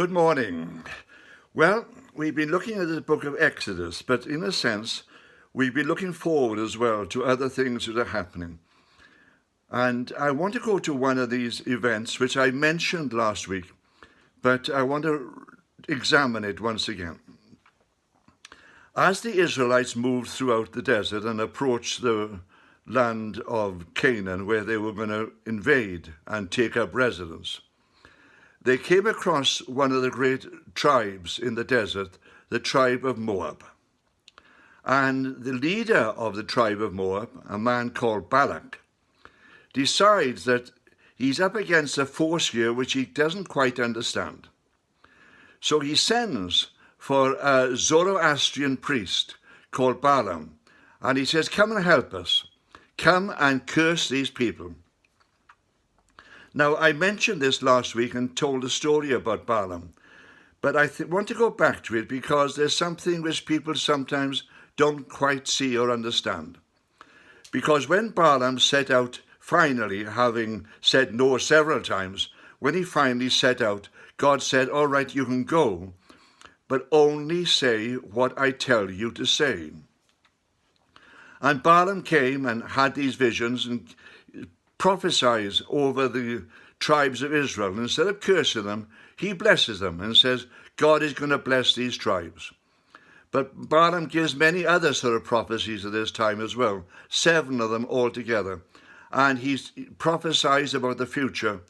Good morning. Well, we've been looking at the book of Exodus, but in a sense, we've been looking forward as well to other things that are happening. And I want to go to one of these events, which I mentioned last week, but I want to examine it once again. As the Israelites moved throughout the desert and approached the land of Canaan, where they were going to invade and take up residence, they came across one of the great tribes in the desert, the tribe of Moab. And the leader of the tribe of Moab, a man called Balak, decides that he's up against a force here which he doesn't quite understand. So he sends for a Zoroastrian priest called Balaam, and he says, "Come and help us. Come and curse these people." Now, I mentioned this last week and told a story about Balaam, but I want to go back to it because there's something which people sometimes don't quite see or understand. Because when Balaam set out, finally, having said no several times, when he finally set out, God said, "All right, you can go, but only say what I tell you to say." And Balaam came and had these visions and prophesies over the tribes of Israel. Instead of cursing them, he blesses them and says, God is going to bless these tribes. But Balaam gives many other sort of prophecies at this time as well, 7 of them altogether. And he prophesies about the future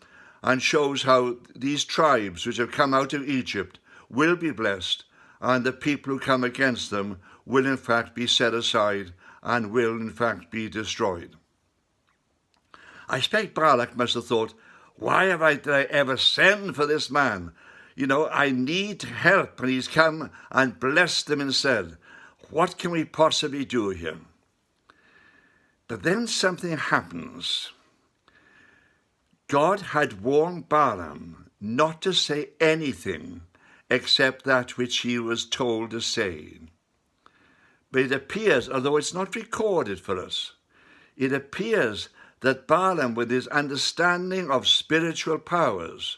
and shows how these tribes which have come out of Egypt will be blessed, and the people who come against them will in fact be set aside and will in fact be destroyed. I expect Balak must have thought, why did I ever send for this man? I need help, and he's come and blessed them instead. What can we possibly do here? But then something happens. God had warned Balaam not to say anything except that which he was told to say. But it appears, although it's not recorded for us, it appears that Balaam, with his understanding of spiritual powers,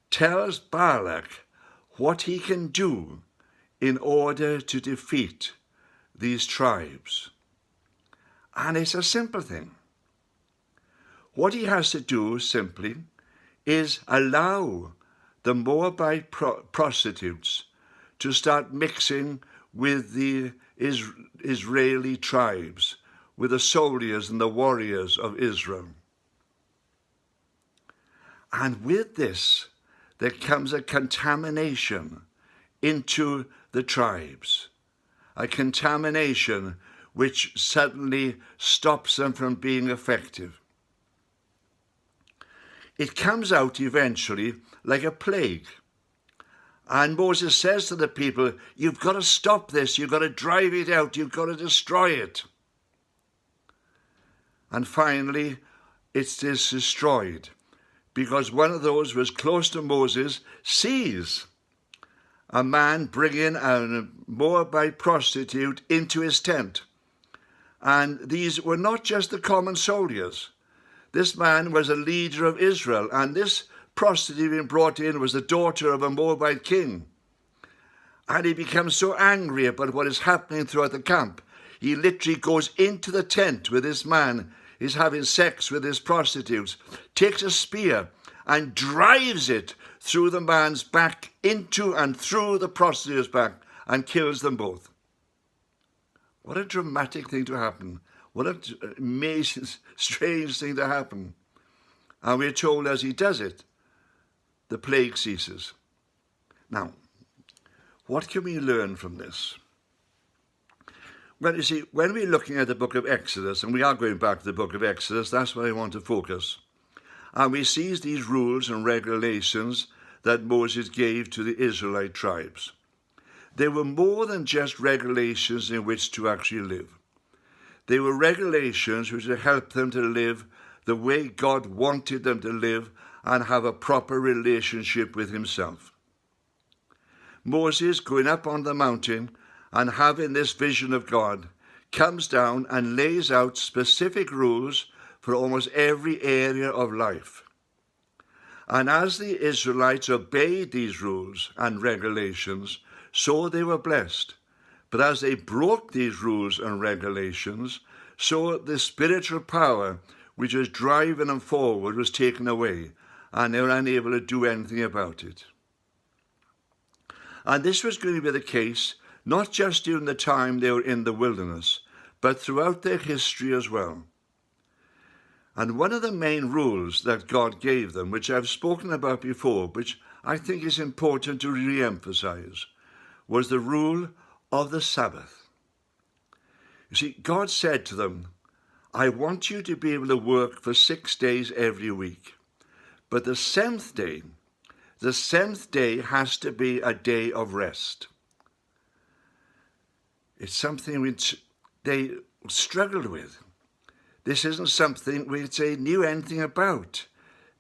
tells Balak what he can do in order to defeat these tribes. And it's a simple thing. What he has to do simply is allow the Moabite prostitutes to start mixing with the Israeli tribes, with the soldiers and the warriors of Israel. And with this, there comes a contamination into the tribes, a contamination which suddenly stops them from being effective. It comes out eventually like a plague. And Moses says to the people, you've got to stop this, you've got to drive it out, you've got to destroy it. And finally, it is destroyed because one of those who was close to Moses sees a man bringing a Moabite prostitute into his tent. And these were not just the common soldiers. This man was a leader of Israel, and this prostitute being brought in was the daughter of a Moabite king. And he becomes so angry about what is happening throughout the camp, he literally goes into the tent with this man. He's having sex with his prostitutes, takes a spear and drives it through the man's back into and through the prostitute's back and kills them both. What a dramatic thing to happen. What an amazing, strange thing to happen. And we're told as he does it, the plague ceases. Now, what can we learn from this? Well, you see, when we're looking at the book of Exodus, and we are going back to the book of Exodus, that's where I want to focus. And we see these rules and regulations that Moses gave to the Israelite tribes. They were more than just regulations in which to actually live. They were regulations which would help them to live the way God wanted them to live and have a proper relationship with himself. Moses, going up on the mountain and having this vision of God, comes down and lays out specific rules for almost every area of life. And as the Israelites obeyed these rules and regulations, so they were blessed. But as they broke these rules and regulations, so the spiritual power which was driving them forward was taken away, and they were unable to do anything about it. And this was going to be the case not just during the time they were in the wilderness, but throughout their history as well. And one of the main rules that God gave them, which I've spoken about before, which I think is important to re-emphasize, was the rule of the Sabbath. You see, God said to them, I want you to be able to work for 6 days every week, but the seventh day has to be a day of rest. It's something which they struggled with. This isn't something which they knew anything about.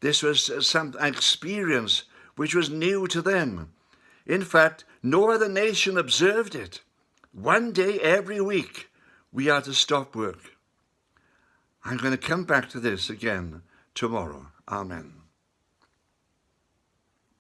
This was some experience which was new to them. In fact, no other nation observed it. 1 day every week, we are to stop work. I'm going to come back to this again tomorrow. Amen.